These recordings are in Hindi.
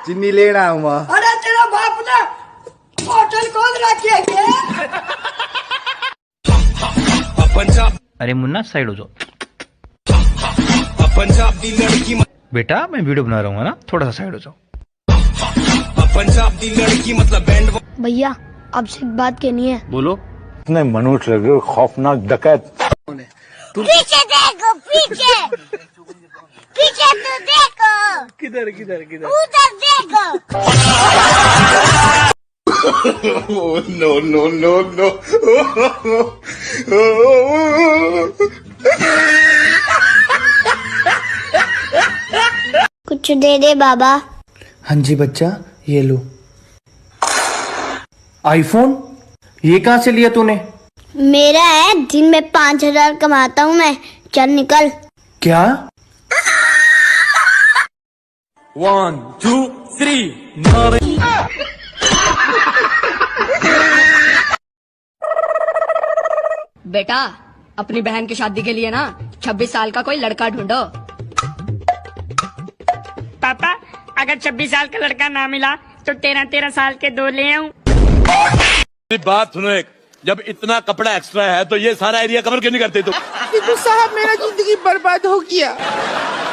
चीनी लेना हूँ माँ। अरे तेरा बाप ने होटल खोल रखी है क्या? अरे मुन्ना साइड हो जाओ। पंजाबी लड़की बेटा मैं वीडियो बना रहा हूँ ना, थोड़ा सा साइड हो जाओ। पंजाबी लड़की मतलब बैंड। भैया आपसे एक बात कहनी है। बोलो। इतने मनुष्य लगे हो, खौफनाक डकैत। पीछे देखो, पीछे पीछे तो देखो। किधर किधर किधर? उधर देखो। No no no no. कुछ दे दे बाबा। हाँ जी बच्चा, ये लो। आईफोन ये कहाँ से लिया तूने? मेरा है, दिन में 5,000 कमाता हूँ मैं। चल निकल। क्या? 1 2 3 बेटा अपनी बहन की शादी के लिए ना 26 साल का कोई लड़का ढूंढो। पापा अगर 26 साल का लड़का ना मिला तो 13 साल के 2 ले आऊं। बात सुनो, एक जब इतना कपड़ा एक्स्ट्रा है तो ये सारा एरिया कवर क्यों नहीं करते तुम? साहब मेरा जिंदगी बर्बाद हो गया।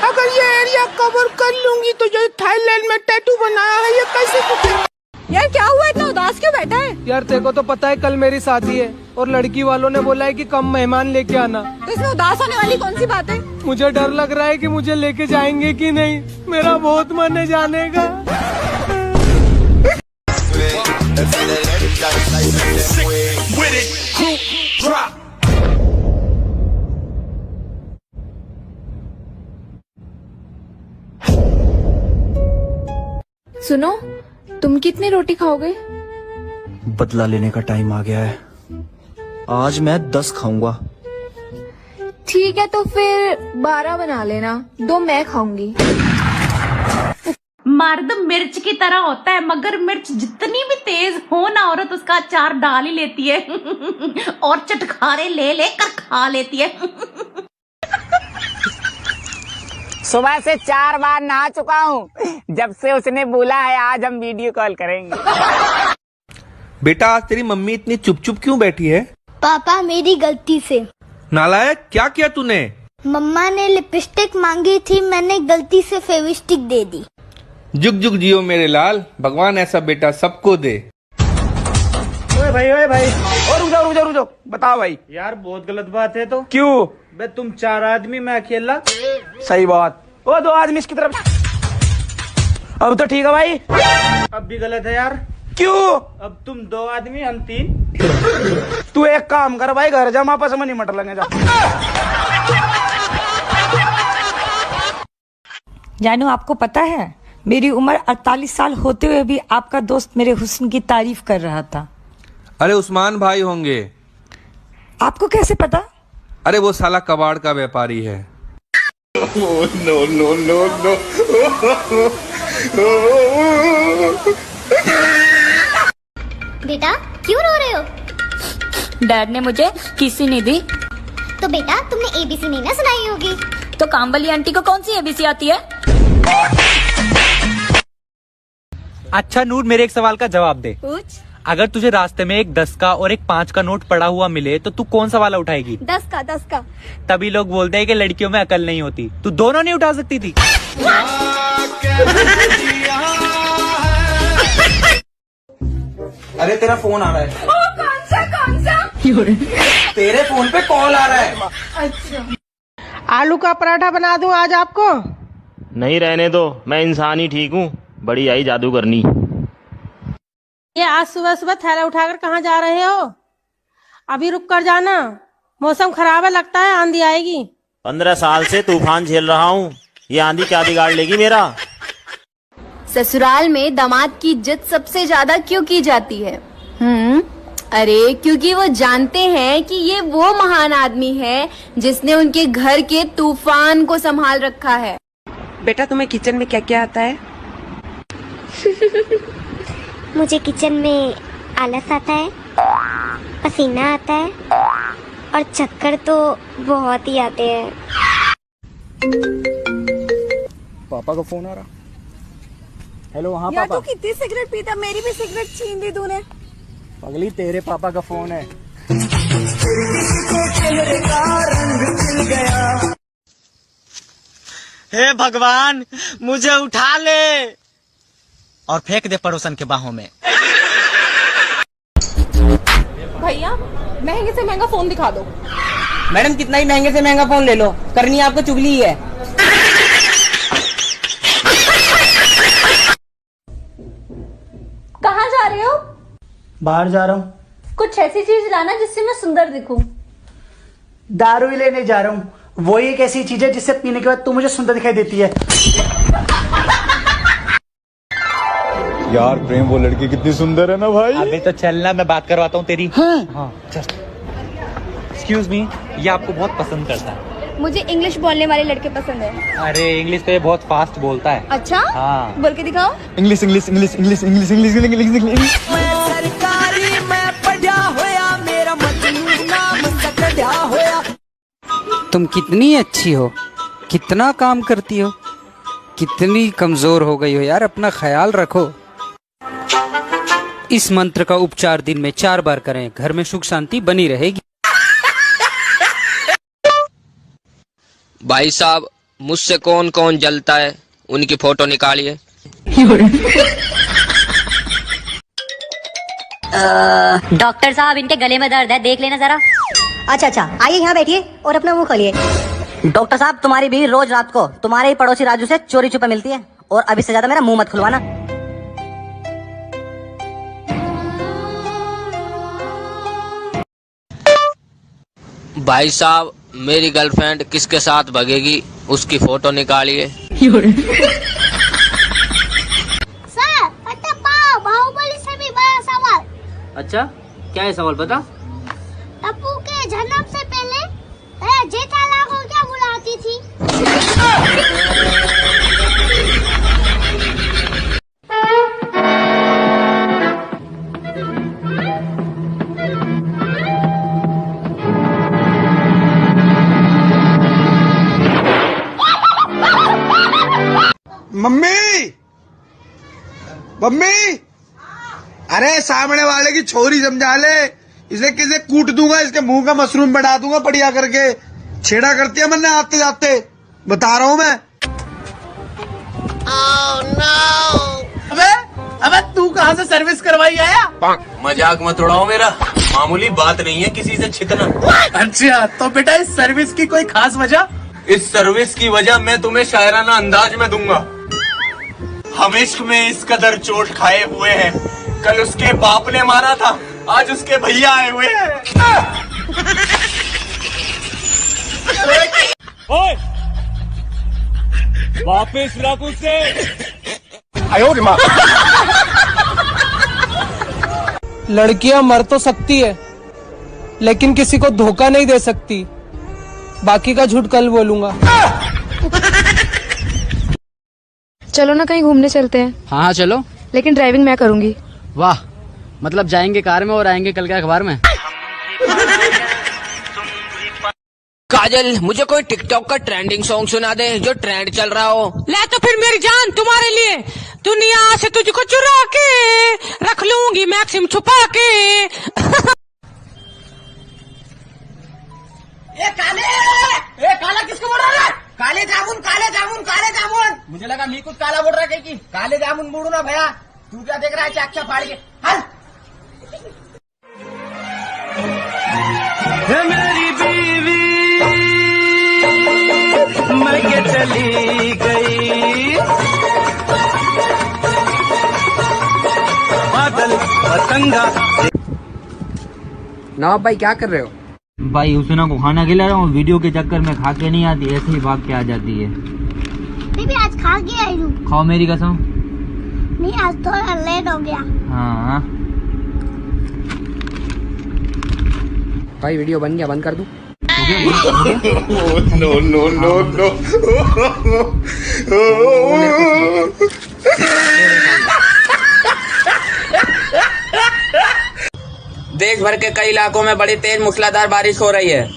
अगर ये एरिया कवर कर लूंगी तो जो थाईलैंड में टैटू बनाया है ये कैसे टूटेगा? यार क्या हुआ, इतना उदास क्यों बैठा है? यार तेरे को तो पता है कल मेरी शादी है और लड़की वालों ने बोला है कि कम मेहमान लेके आना। तो इसमें उदास होने वाली कौन सी बात है? मुझे डर लग रहा है कि मुझे लेके जाएंगे कि नहीं। मेरा बहुत मन है जाने का। सुनो, तुम कितनी रोटी खाओगे? बदला लेने का टाइम आ गया है। आज मैं 10 खाऊंगा। ठीक है तो फिर 12 बना लेना, 2 मैं खाऊंगी। मर्द मिर्च की तरह होता है, मगर मिर्च जितनी भी तेज हो ना औरत उसका अचार डाल ही लेती है और चटखारे ले लेकर खा लेती है। सुबह से 4 बार नहा चुका हूँ, जब से उसने बोला है आज हम वीडियो कॉल करेंगे। बेटा आज तेरी मम्मी इतनी चुप चुप क्यों बैठी है? पापा मेरी गलती से। नालायक, क्या किया तूने? मम्मा ने लिपस्टिक मांगी थी, मैंने गलती से फेविस्टिक दे दी। जुग जुग जियो मेरे लाल, भगवान ऐसा बेटा सबको दे। ओए भाई और रुक जाओ बताओ भाई। यार बहुत गलत बात है। तो क्यों? बे तुम 4 आदमी, मैं अकेला। सही बात। वो 2 आदमी इसकी तरफ। अब तो ठीक है भाई। अब भी गलत है यार। क्यों? अब तुम 2 आदमी, हम 3। तू एक काम कर भाई, घर जा, आपस में नहीं मट लगे जा। जानू आपको पता है मेरी उम्र 48 साल होते हुए भी आपका दोस्त मेरे हुस्न की तारीफ कर रहा था। अरे उस्मान भाई होंगे। आपको कैसे पता? अरे वो साला कबाड़ का व्यापारी है। No no no no. बेटा क्यों रो रहे हो? डैड ने मुझे किसी नहीं दी। तो बेटा तुमने ABC नहीं ना सुनाई होगी। तो काम वाली आंटी को कौन सी ABC आती है? अच्छा नूर, मेरे एक सवाल का जवाब दे। कुछ अगर तुझे रास्ते में एक 10 का और एक 5 का नोट पड़ा हुआ मिले तो तू कौन सा वाला उठाएगी? 10 का। तभी लोग बोलते हैं कि लड़कियों में अकल नहीं होती। तू दोनों नहीं उठा सकती थी? अरे तेरा फोन आ रहा है। कौन सा? तेरे फोन पे कॉल आ रहा है। अच्छा। आलू का पराठा बना दूं आज आपको? नहीं रहने दो, मैं इंसान ही ठीक हूँ, बड़ी आई जादू करनी। ये आज सुबह सुबह थैला उठाकर कहाँ जा रहे हो? अभी रुक कर जाना, मौसम खराब है, लगता है आंधी आएगी। 15 साल से तूफान झेल रहा हूँ, ये आंधी क्या बिगाड़ लेगी मेरा? ससुराल में दामाद की इज्जत सबसे ज्यादा क्यों की जाती है? अरे क्योंकि वो जानते हैं कि ये वो महान आदमी है जिसने उनके घर के तूफान को संभाल रखा है। बेटा तुम्हें किचन में क्या क्या आता है? मुझे किचन में आलस आता है, पसीना आता है और चक्कर तो बहुत ही आते हैं। पापा का फोन आ रहा। हेलो, हाँ यार पापा। तू कितनी सिगरेट पीता, मेरी भी सिगरेट छीन ली तूने। पगली, तेरे पापा का फोन है। हे भगवान, मुझे उठा ले और फेंक दे पड़ोसन के बाहों में। भैया महंगे से महंगा फोन दिखा दो। मैडम, कितना ही महंगे से महंगा फोन ले लो, करनी आपको चुगली ही है। कहाँ जा रहे हो? बाहर जा रहा हूँ। कुछ ऐसी चीज लाना जिससे मैं सुंदर दिखूं। दारू ही लेने जा रहा हूँ। वो एक ऐसी चीज है जिससे पीने के बाद तू मुझे सुंदर दिखाई देती है। यार प्रेम, वो लड़की कितनी सुंदर है ना भाई। अभी तो चलना, मैं बात करवाता हूँ तेरी। हाँ चल। एक्सक्यूज मी, ये आपको बहुत पसंद करता है। मुझे इंग्लिश बोलने वाले लड़के पसंद है। अरे इंग्लिश तो ये बहुत फास्ट बोलता है। अच्छा? हाँ। बोल के दिखाओ। English English English English English English English English. तुम कितनी अच्छी हो, कितना काम करती हो, कितनी कमजोर हो गई हो यार, अपना ख्याल रखो। इस मंत्र का उपचार दिन में 4 बार करें, घर में सुख शांति बनी रहेगी। भाई साहब, मुझसे कौन कौन जलता है, उनकी फोटो निकालिए। डॉक्टर साहब, इनके गले में दर्द है, देख लेना जरा। अच्छा अच्छा, आइए यहाँ बैठिए और अपना मुंह खोलिए। डॉक्टर साहब, तुम्हारी बीवी रोज रात को तुम्हारे ही पड़ोसी राजू से चोरी छुपे मिलती है, और अभी से ज्यादा मेरा मुंह मत खुलवाना। भाई साहब, मेरी गर्लफ्रेंड किसके साथ भगेगी, उसकी फोटो निकालिए। सर, बाहुबली से भी बड़ा सवाल। अच्छा, क्या है सवाल बता। टप्पू के जन्म से पहले जेठालाल को क्या बुलाती थी? मम्मी, मम्मी, अरे सामने वाले की छोरी समझा ले, इसे किसे कूट दूंगा, इसके मुंह का मशरूम बढ़ा दूंगा बढ़िया करके। छेड़ा करती है मैंने आते जाते, बता रहा हूँ मैं। अबे तू कहाँ से सर्विस करवाई आया? मजाक मत उड़ाओ मेरा, मामूली बात नहीं है किसी से छितना। अच्छा, तो बेटा इस सर्विस की कोई खास वजह? इस सर्विस की वजह मैं तुम्हें शायराना अंदाज में दूंगा। हम इश्क में इस कदर चोट खाए हुए हैं, कल उसके बाप ने मारा था, आज उसके भैया आए हुए हैं। ओए, वापिस रख उसे। लड़कियां मर तो सकती है, लेकिन किसी को धोखा नहीं दे सकती। बाकी का झूठ कल बोलूंगा। चलो ना कहीं घूमने चलते हैं। हाँ चलो। लेकिन ड्राइविंग मैं करूंगी। वाह, मतलब जाएंगे कार में और आएंगे कल के अखबार में। काजल, मुझे कोई टिकटॉक का ट्रेंडिंग सॉन्ग सुना दे जो ट्रेंड चल रहा हो। ले तो फिर मेरी जान तुम्हारे लिए दुनिया से तुझको चुरा के रख लूंगी मैक्सिम छुपा के। काला किसको बोल रहा है? काले जामुन, काले जामुन, काले जामुन। मुझे लगा मी कुछ काला बोल रहा है कि काले जामुन बोलू ना भैया। तू क्या देख रहा है चाक्षा फाड़ के? हल। मेरी बीवी मैं चली गई, बादल पतंगा। नवाब भाई क्या कर रहे हो? भाई हुसैना को खाना खिला रहा हूँ, वीडियो के चक्कर में खा के नहीं आती, ऐसे ही भाग के आ जाती है। बीबी आज खा के आई हूँ। खाओ मेरी कसम। नहीं, आज थोड़ा लेट हो गया। हाँ भाई वीडियो बन गया, बंद कर दूं? No no no no. देश भर के कई इलाकों में बड़ी तेज मूसलाधार बारिश हो रही है।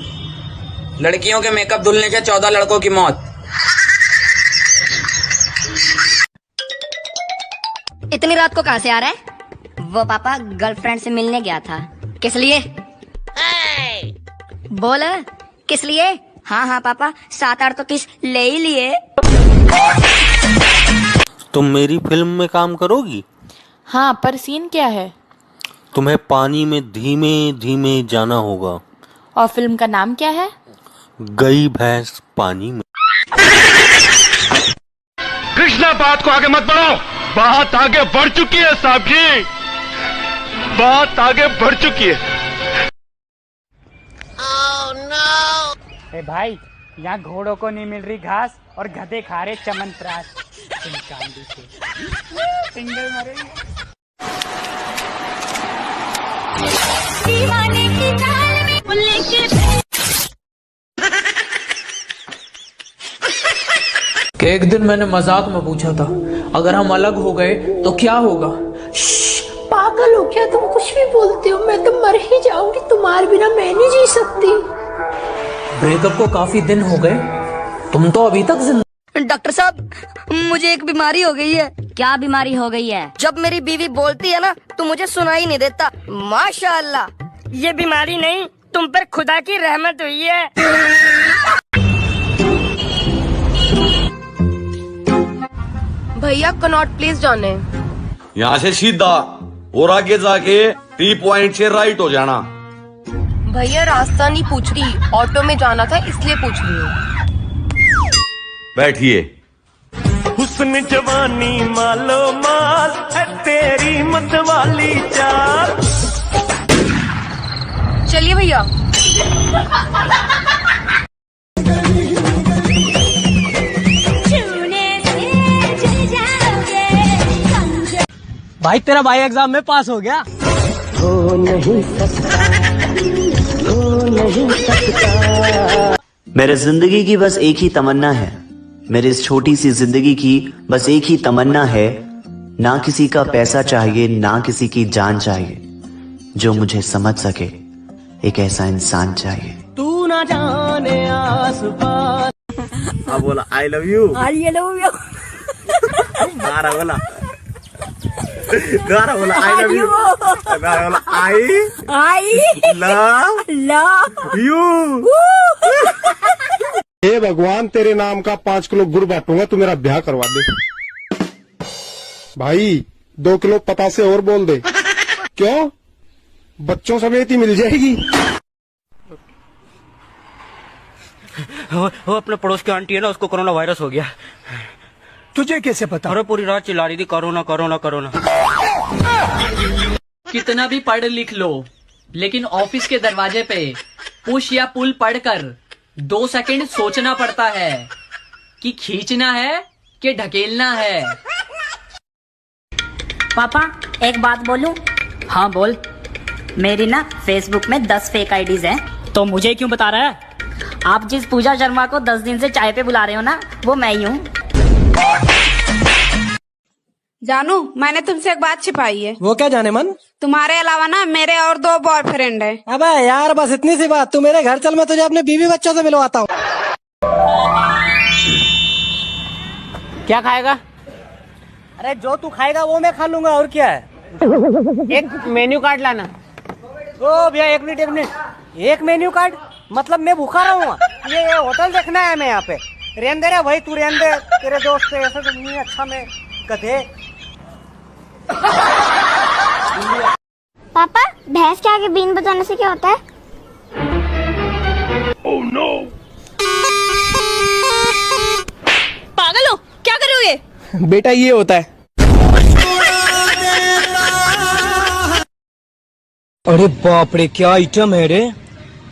लड़कियों के मेकअप धुलने से 14 लड़कों की मौत। इतनी रात को कहाँ से आ रहा है? वो पापा गर्लफ्रेंड से मिलने गया था। किस लिए? बोल किस लिए? हाँ हाँ पापा 7-8 तो किस ले ही लिए। तुम मेरी फिल्म में काम करोगी? हाँ, पर सीन क्या है? तुम्हें पानी में धीमे धीमे जाना होगा। और फिल्म का नाम क्या है? गई भैंस पानी में। कृष्णा, बात को आगे मत बढ़ाओ, बात आगे बढ़ चुकी है साहब जी, बात आगे बढ़ चुकी है। ए भाई, यहाँ घोड़ों को नहीं मिल रही घास और गधे खा रहे चमनप्राश। सिंगल मरेगी। कि एक दिन मैंने मजाक में पूछा था, अगर हम अलग हो गए तो क्या होगा? पागल हो क्या तुम? कुछ भी बोलते हो, मैं तो मर ही जाऊंगी, तुम्हारे बिना मैं नहीं जी सकती। ब्रेकअप को काफी दिन हो गए, तुम तो अभी तक जिंदा। डॉक्टर साहब, मुझे एक बीमारी हो गई है। क्या बीमारी हो गई है? जब मेरी बीवी बोलती है ना तो मुझे सुनाई नहीं देता। माशाअल्लाह। ये बीमारी नहीं, तुम पर खुदा की रहमत हुई है। भैया कनॉट प्लीज जाने। यहाँ से सीधा और आगे जाके टी पॉइंट से राइट हो जाना। भैया रास्ता नहीं पूछ रही, ऑटो में जाना था इसलिए पूछ रही हूँ। बैठिए। हुस्न जवानी मालो माल है तेरी मतवाली चाल। चलिए भैया। भाई तेरा भाई एग्जाम में पास हो गया। हो नहीं सकता, हो नहीं सकता। मेरे जिंदगी की बस एक ही तमन्ना है, मेरी इस छोटी सी जिंदगी की बस एक ही तमन्ना है, ना किसी का पैसा चाहिए ना किसी की जान चाहिए, जो मुझे समझ सके एक ऐसा इंसान चाहिए। तू ना जाने आसपास। अब बोला I love you. I love you. गारा बोला, गारा बोला आई लव यू। गारा बोला आई लव यू। हे भगवान, तेरे नाम का 5 किलो गुड़ बांटूंगा, तू मेरा ब्याह करवा दे। भाई 2 किलो पतासे और बोल दे। क्यों? बच्चों समेत ही मिल जाएगी। वो अपने पड़ोस की आंटी है ना, उसको कोरोना वायरस हो गया। तुझे कैसे पता? अरे पूरी रात चिल्ला रही थी कोरोना कोरोना कोरोना। कितना भी पढ़ लिख लो, लेकिन ऑफिस के दरवाजे पे पुश या पुल पढ़कर 2 सेकंड सोचना पड़ता है कि खींचना है कि ढकेलना है। पापा एक बात बोलूं? हाँ बोल। मेरी ना फेसबुक में 10 फेक आईडीज हैं। तो मुझे क्यों बता रहा है? आप जिस पूजा शर्मा को 10 दिन से चाय पे बुला रहे हो ना, वो मैं ही हूँ। जानू, मैंने तुमसे एक बात छिपाई है। वो क्या जाने मन? तुम्हारे अलावा ना मेरे और 2 बॉयफ्रेंड है। अबे यार बस इतनी सी बात, तू मेरे घर चल, मैं तुझे अपने बीवी बच्चों से मिलवाता हूँ। क्या खाएगा? अरे जो तू खाएगा वो मैं खा लूंगा, और क्या है। एक मेन्यू कार्ड लाना। ओ भैया एक मिनट, एक मेन्यू कार्ड मतलब मैं भूखा रहूंगा? ये होटल देखना है मैं यहाँ पे। रेन दे रे भाई, तू रेन दे, तेरे दोस्त से ऐसा तो नहीं। अच्छा मैं गधे। पापा भैंस के आगे बीन बजाने से क्या होता है? Oh no! पागल हो क्या कर रहे हो ये? बेटा ये होता है। अरे बाप रे, क्या आइटम है रे।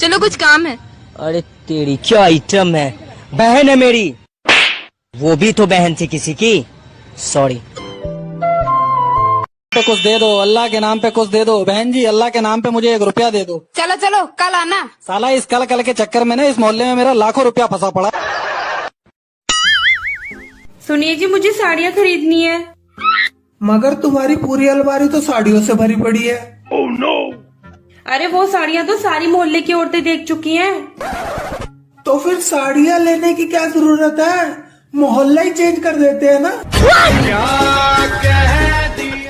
चलो कुछ काम है। अरे तेरी क्या आइटम है। बहन है मेरी, वो भी तो बहन थी किसी की। सॉरी। कुछ दे दो, अल्लाह के नाम पे कुछ दे दो। बहन जी अल्लाह के नाम पे मुझे 1 रुपया दे दो। चलो चलो कल आना। साला इस कल कल के चक्कर में ना इस मोहल्ले में मेरा लाखों रुपया फंसा पड़ा। सुनिए जी, मुझे साड़ियाँ खरीदनी है। मगर तुम्हारी पूरी अलमारी तो साड़ियों से भरी पड़ी है। Oh no! अरे वो साड़ियाँ तो सारी मोहल्ले की औरतें देख चुकी हैं। तो फिर साड़ियाँ लेने की क्या जरूरत है, मोहल्ला ही चेंज कर देते हैं ना। क्या कह दिया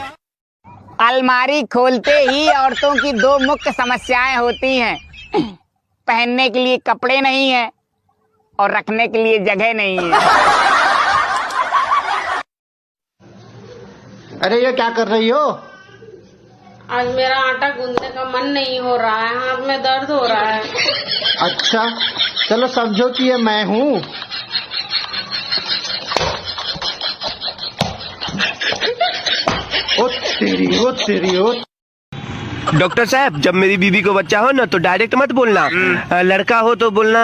अलमारी खोलते ही औरतों की दो मुख्य समस्याएं होती हैं। पहनने के लिए कपड़े नहीं है और रखने के लिए जगह नहीं है। अरे ये क्या कर रही हो? आज मेरा आटा गूंदने का मन नहीं हो रहा है, हाथ में दर्द हो रहा है। अच्छा चलो समझो कि ये मैं हूँ। ओ तेरी ओ। डॉक्टर साहब, जब मेरी बीबी को बच्चा हो ना तो डायरेक्ट मत बोलना। लड़का हो तो बोलना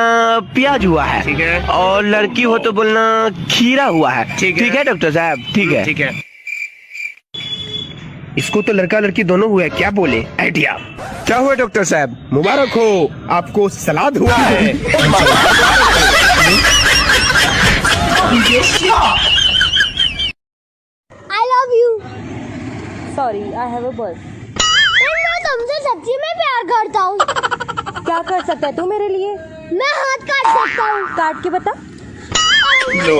प्याज हुआ है, ठीक है। और लड़की हो तो बोलना खीरा हुआ है, ठीक है डॉक्टर साहब? ठीक है, ठीक है। इसको तो लड़का लड़की दोनों हुआ है, क्या बोले? आइडिया। क्या हुआ डॉक्टर साहब? मुबारक हो, आपको सलाद हुआ है। I love you. Sorry, I have a bus. मैं तुमसे सच्ची में प्यार करता हूँ। क्या कर सकता है तू मेरे लिए? मैं हाथ काट सकता हूँ। काट के बता। नो।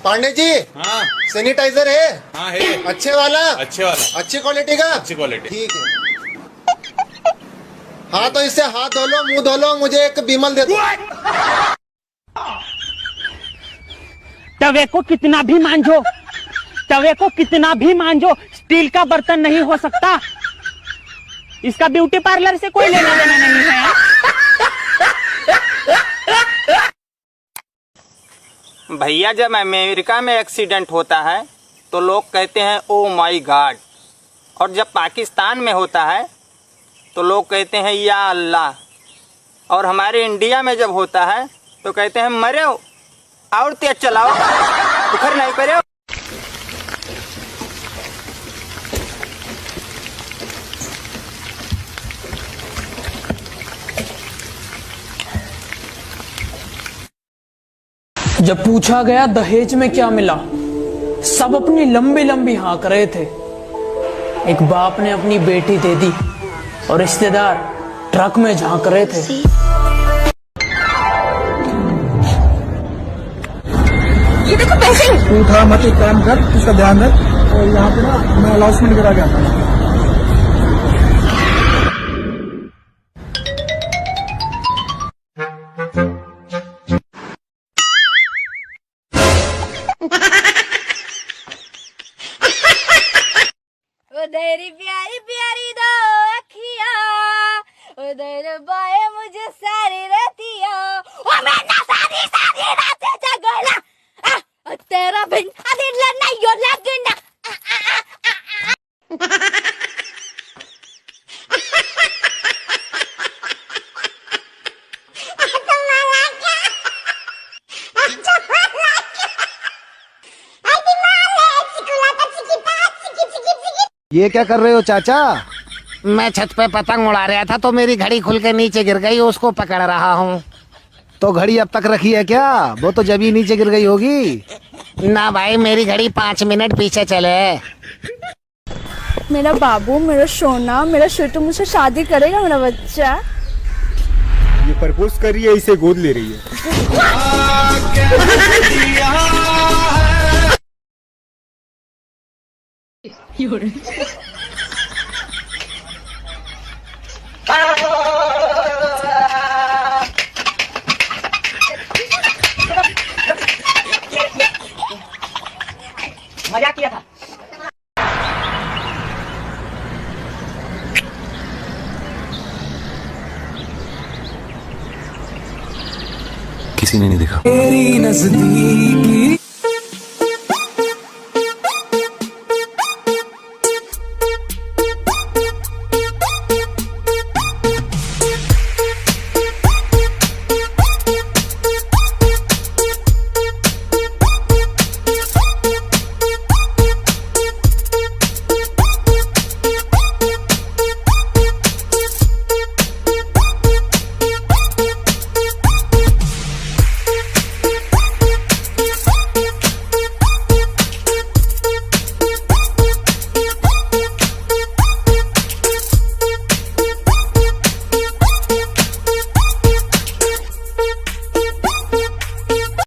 पांडे जी, हाँ सैनिटाइजर है? हाँ है। अच्छे वाला? अच्छे वाला। अच्छी क्वालिटी का? अच्छी क्वालिटी। ठीक है। हाँ तो इससे हाथ धो लो, मुंह धो लो, मुझे एक बीमल दे दो। तवे को कितना भी मांझो, तवे को कितना भी मांझो, स्टील का बर्तन नहीं हो सकता। इसका ब्यूटी पार्लर से कोई लेना देना नहीं है। भैया, जब अमेरिका में एक्सीडेंट होता है तो लोग कहते हैं ओ माई गॉड, और जब पाकिस्तान में होता है तो लोग कहते हैं या अल्लाह, और हमारे इंडिया में जब होता है तो कहते हैं मरे हो और तेज चलाओ, उखर नहीं करे। जब पूछा गया दहेज में क्या मिला, सब अपनी लंबी लंबी हाँक रहे थे। एक बाप ने अपनी बेटी दे दी और रिश्तेदार ट्रक में झांक रहे थे। ये देखो पैसे। तू उठा मत, एक काम कर, उसका ध्यान रख। और यहाँ पे ना मैं अनाउंसमेंट करा के आता हूँ। तेरी प्यारी प्यारी दो अखियाँ, उधर बाए मुझे सारी रहतिया, ओ मैं ना सारी सारी रात जगना, तेरा बिन दिल नहीं यो लगना। ये क्या कर रहे हो चाचा? मैं छत पे पतंग उड़ा रहा था तो मेरी घड़ी खुल के नीचे गिर गई, उसको पकड़ रहा हूँ। तो घड़ी अब तक रखी है क्या? वो तो जब ही नीचे गिर गई होगी ना भाई, मेरी घड़ी 5 मिनट पीछे चले। मेरा बाबू, मेरा सोना, मेरा छोटू मुझसे शादी करेगा मेरा बच्चा। ये प्रपोज कर रही है, इसे गोद ले रही है। मजाक किया था। किसी ने नहीं देखा। तेरी नजदीकी